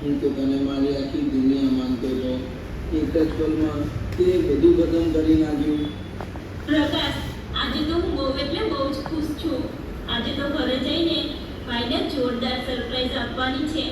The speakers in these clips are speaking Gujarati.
હું તો તને મારી આખી દુનિયા માનતો હતો. એક જ પલમાં તે બધું ખતમ કરી નાખ્યું. પ્રકાશ, આજે તો હું બહુ એટલે બહુ જ ખુશ છું. આજે તો ઘરે જઈને ભાઈને જોરદાર સરપ્રાઈઝ આપવાની છે.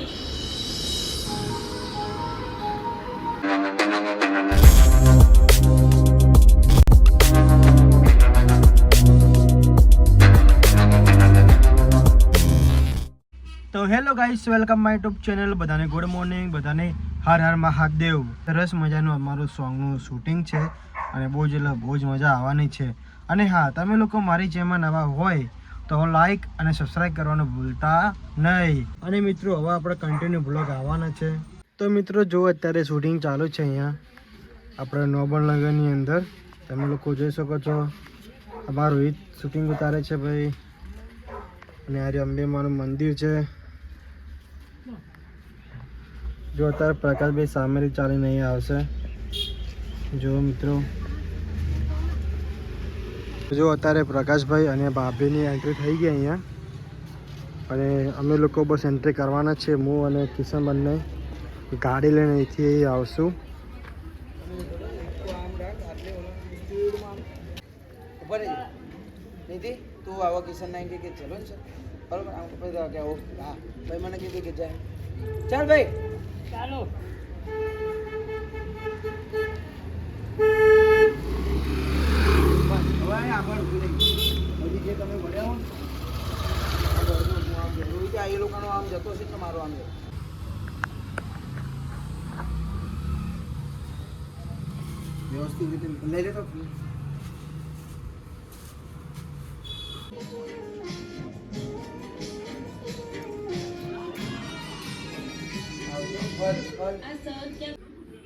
તો hello guys, welcome my YouTube channel. બધાને ગુડ મોર્નિંગ, બધાને હર હર મહાદેવ. સરસ મજાનું અમારું સોંગનું શૂટિંગ છે અને બહુ જ મજા આવવાની છે. અને હા, તમે લોકો મારી ચેનલ નવા હોય તો લાઈક અને સબસ્ક્રાઈબ કરવાનું ભૂલતા નહીં. અને મિત્રો, હવે આપણે કન્ટિન્યુ બ્લોગ આવવાના છે. તો મિત્રો જો, અત્યારે શૂટિંગ ચાલુ છે અહીંયા આપણે નોબલનગરની અંદર. તમે લોકો જોઈ શકો છો અમારું હિત શૂટિંગ ઉતારે છે ભાઈ. અને આ અંબે માનું મંદિર છે. જો અત્યારે પ્રકાશભાઈ સામેથી ચાલીને અહીંયા આવશે. જો મિત્રો, જો અત્યારે પ્રકાશભાઈ અને ભાભીની એન્ટ્રી થઈ ગઈ અહીંયા. અને અમે લોકો બસ એન્ટ્રી કરવાના છે. હું અને કિશન બંને ગાડી લઈને અહીંથી આવશું. નીતિ, તું આવા કિશન નાઈ કે ચલો ને બરોબર. આમ પછી કે હા ભાઈ મને કીધું કે જાય. ચાલ ભાઈ, ચાલો. હવે આગળ ઉભી રહી. હજી જે તમે ભણ્યા હો ને એ લોકોનો આમ જતો છે કે મારો આમ જતો. વ્યવસ્થિત રીતે લઈ લેતો.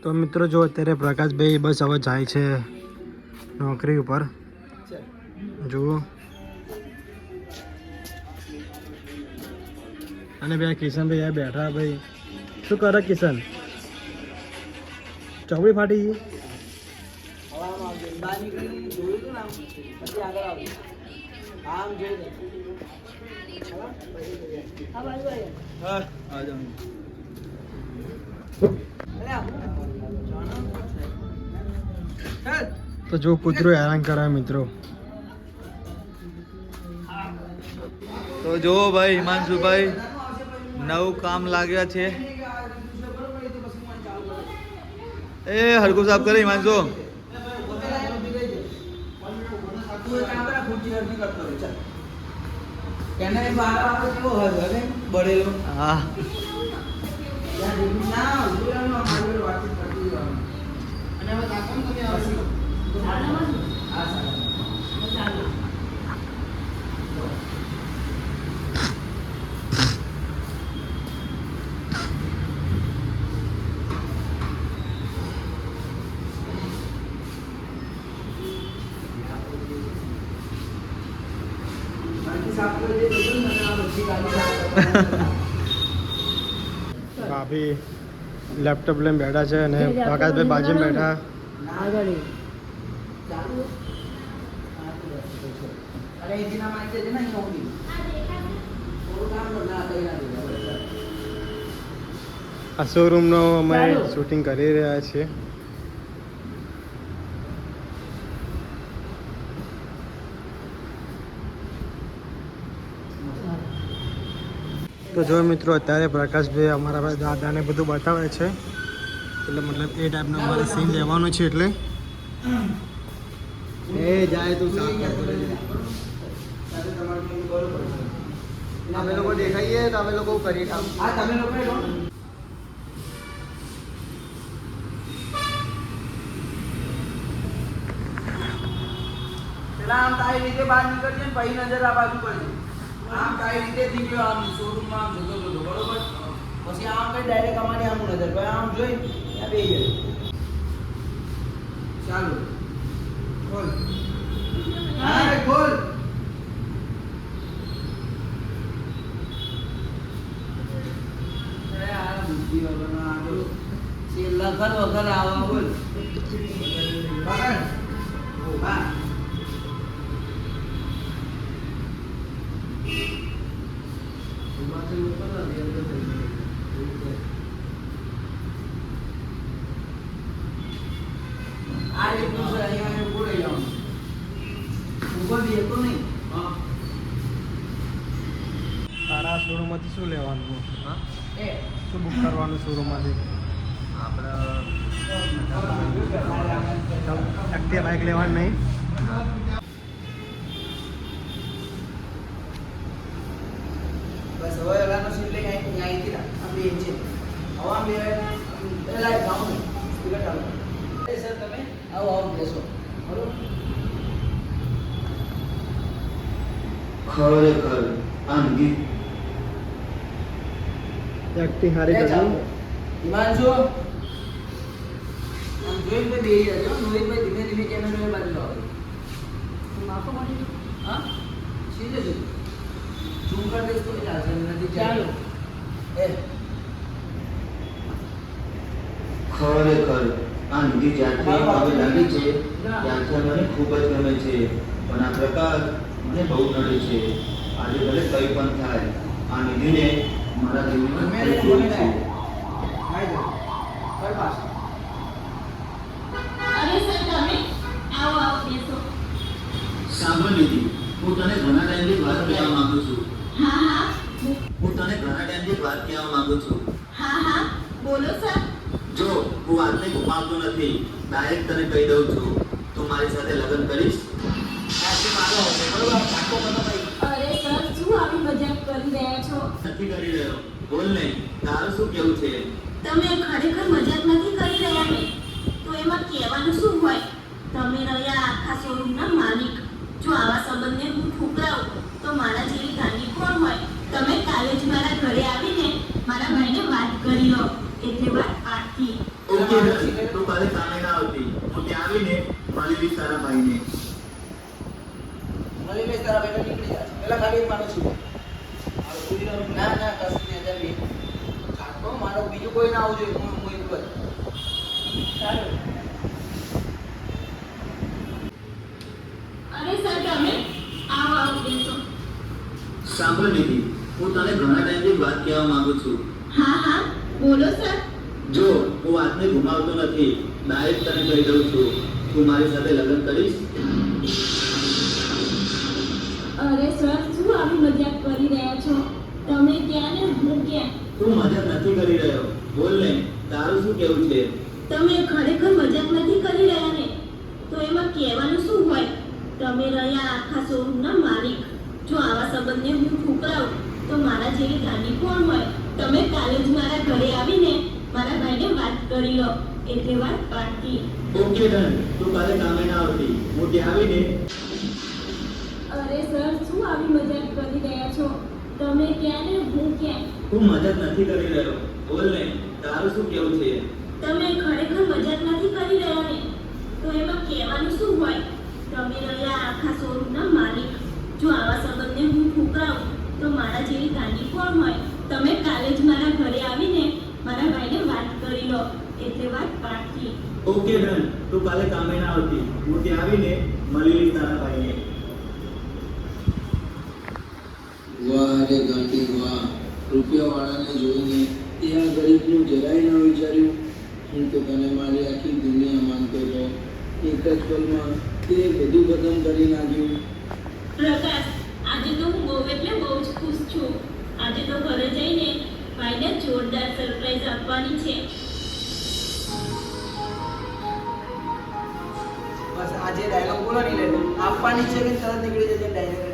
તો મિત્રો જો, અત્યારે પ્રકાશભાઈ બસ હવે જાય છે નોકરી ઉપર. જુઓ, અને બે કિશનભાઈ આ બેઠા. ભાઈ શું કરે કિશન? ચોપડી ફાટી ગઈ. તો જો કૂતરો હેરાન કરાય મિત્રો. તો જો ભાઈ, હિમાંશુભાઈ નવું કામ લાગ્યા છે. એ હરકું સાફ કરે હિમાંશુ. હા, ભાભી લેપટોપ લઈને બેઠા છે અને પ્રકાશભાઈ બાજુમાં બેઠા. આ શોરૂમનો અમે શૂટિંગ કરી રહ્યા છીએ. તો જો મિત્રો, અત્યારે પ્રકાશભાઈ અમારા દાદાને બધું બતાવે છે. એટલે મતલબ એ ટાઈપનો અમારે સીન લેવાનો છે. એટલે એ જાય તું અમે લોકો દેખાઈએ તો અમે લોકો કરીએ કામ. હા, તમે લોકો પેલા આમ તારી રીતે બહાર નીકળશે ને પછી નજર આ બાજુ કરજે. આમ તારી રીતે થી ગયો, આમ શોરૂમમાં આમ જતો હતો બરોબર. પછી આમ કઈ ડાયરેક્ટ અમારી આમ નજર ભાઈ આમ જોઈ ત્યાં બે જાય. ચાલો ખોલ. હા ખોલ. બુદ્ધિ વગરનો આજો લખન વગર આવા બોલ. પકડ. હા, રીતનું છે, અહીંયા ઊભું રહી જવાનું. ઊભો બી હતો નહીં. હા. તારા શોરૂમમાંથી શું લેવાનું? હા એ શું બુક કરવાનું શોરૂમમાંથી? આપણે એક્ટિવા બાઇક લેવાનું નહીં? બસ હવે આગળનો સીટ લઈને અહીંથી આમ બે ઇંચ હવે આમ બે પેલા જાઉં ને સ્પીકર ચાલુ એ સર તમે આવો બેસો બરોબર. ખરેખર આનંદી એક્ટિવ હારી એ કરજો. ચાલો. હિમાંશુ આમ જોઈને ભાઈ બેસી જજો. નોહિતભાઈ ધીમે ધીમે કેમેરો એ બાજુ લાવો. હા સીધે સીધું ઝૂમ કરી દઈશ તો ચાલશે નથી ચાલો એ ખરેખર આનંદી જ્યાંથી હવે લાગી છે ત્યાંથી મને ખૂબ જ ગમે છે, પણ આ પ્રકાર મને બહુ નડે છે. આજે ભલે કંઈ પણ થાય, આ નિધિને મારા જીવનમાં મેરે ખૂબ છે. આઈ જાઓ કર પાસ અરે સર તમે આવો આવો બેસો. સાંભળ નિધિ, હું તને ઘણા ટાઈમથી વાત કહેવા માંગુ છું. હા હા હું તને ઘણા ટાઈમથી વાત કહેવા માંગુ છું. હા હા બોલો સર. જો હું વાતને ગુમાવતો નથી, ડાયરેક્ટ તને કહી દઉં છું, તું મારી સાથે લગ્ન કરીશ? આથી મારો હતો બરોબર આખો બધો ભાઈ અરે સર શું આવી મજાક કરી રહ્યા છો? નથી કરી રહ્યો. બોલ ને, તારું શું કેવું છે? તમે ખરેખર મજાક નથી કરી રહ્યા ને? તો એમાં કહેવાનું શું હોય? તમે રહ્યા આખા શોરૂમના માલિક. જો આવા સંબંધને હું ઠુકરાવું તો મારા જેવી ગાંડી કોણ હોય? તમે કાલે જ મારા ઘરે આવીને મારા ભાઈને વાત કરી લો, એટલે વાત પાકી. Okay done. તું કાલે સામે ના આવતી, હું ત્યાં આવીને મળી લઈશ તારા ભાઈને. મળી લઈશ તારા બેટા નીકળી જશે પેલા ખાલી એક માનો છું ના ના કશું નહીં જલ્દી કાકો મારો બીજું કોઈ ના આવવું જોઈએ હું એકલું જ ચાલો અરે સર તમે આવો આવો બેસો. સાંભળ નિધિ, હું તને ઘણા ટાઈમથી વાત કહેવા માંગુ છું. હા હા બોલો સર. જો હું વાતને ગુમાવતો નથી, ડાયરેક્ટ તને કહી દઉં છું, તું મારી સાથે લગ્ન કરીશ? અરે સર શું આવી મજાક કરી રહ્યા છો? તમે ક્યાં ને હું ક્યાં? તું મજાક નથી કરી રહ્યો. બોલ ને, તારું શું કેવું છે? તમે ખરેખર મજાક નથી કરી રહ્યા ને? તો એમાં કહેવાનું શું હોય? તમે રહ્યા આખા શોરૂમના માલિક. જો આવા સંબંધને હું ઠુકરાવું તો મારા જેવી ગાંડી કોણ હોય? તમે કાલે જ મારા ઘરે આવીને મારા ભાઈને વાત કરી લો, એટલે વાત પાકી. Okay done. તું કાલે કામે ના આવતી, હું ત્યાં આવીને અરે સર શું આવી મજાક કરી રહ્યા છો? તમે ક્યાં ને હું ક્યાં? હું મજાક નથી કરી રહ્યો. બોલ ને, તારું શું કેવું છે? તમે ખરેખર મજાક નથી કરી રહ્યા ને? તો એમાં કહેવાનું શું હોય? તમે રહ્યા આખા શોરૂમના માલિક. જો આવા સંબંધને હું ઠુકરાવું તો મારા જેવી ગાંડી કોણ હોય? તમે કાલે જ મારા ઘરે આવીને મારા ભાઈને વાત કરી લો, એટલે વાત પાકી. Okay done. તું કાલે કામે ના આવતી, હું ત્યાં આવીને મળી લઈશ તારા ભાઈને. વાહ રે ગાંડી વાહ, રૂપિયાવાળાને જોઈને તે આ ગરીબનું જરાય ન વિચાર્યું. હું તો તને મારી આખી દુનિયા માનતો હતો, એક જ પલમાં તે બધું ખતમ કરી નાખ્યું. પ્રકાશ, આજે તો હું બહુ એટલે બહુ જ ખુશ છું. આજે તો ઘરે જઈને ભાઈને જોરદાર સરપ્રાઈઝ આપવાની છે. બસ આજે ડાયલોગ બોલો નહીં લેતો આપવાની છે કે તરત નીકળી જશે ડાયરેક્ટ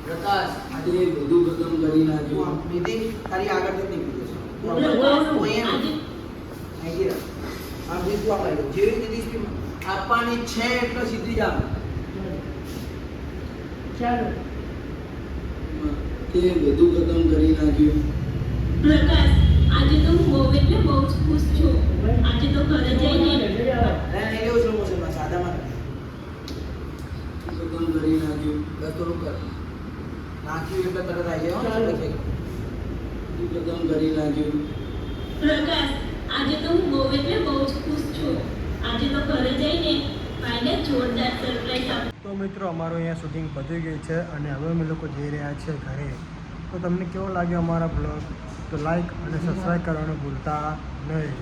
પ્રકાશ આજે બધું ખતમ કરી હું નાખ્યું. આમ નીતિ તારી આગળ જ નીકળી જશે પ્રકાશ, હું અહીંયા આજે અહીંથી રાખ. આમ સીધું આમ લાગ્યું જેવી રીતે સ્પીડ આપવાની છે એટલે સીધી જ આમ ચાલો તે બધું ખતમ કરી નાખ્યું. પ્રકાશ, આજે તો હું બહુ એટલે બહુ જ ખુશ છું. આજે તો ઘરે જઈને નહીં લેવું સ્લો મોશનમાં સાદામાં ખતમ કરી નાખ્યું. બસ થોડું કર નાખ્યું એટલે તરત આવી જાય હો. ખતમ કરી નાખ્યું. પ્રકાશ, આજે તો હું બહુ એટલે બહુ જ ખુશ છું. આજે તો ઘરે જઈને ભાઈને જોરદાર સરપ્રાઈઝ આપ. તો મિત્રો અમારું અહીંયા શૂટિંગ પતી ગયું છે અને હવે અમે લોકો જઈ રહ્યા છીએ ઘરે. તો તમને કેવો લાગ્યો અમારા બ્લોગ? તો લાઈક અને સબસ્ક્રાઈબ કરવાનું ભૂલતા નહીં.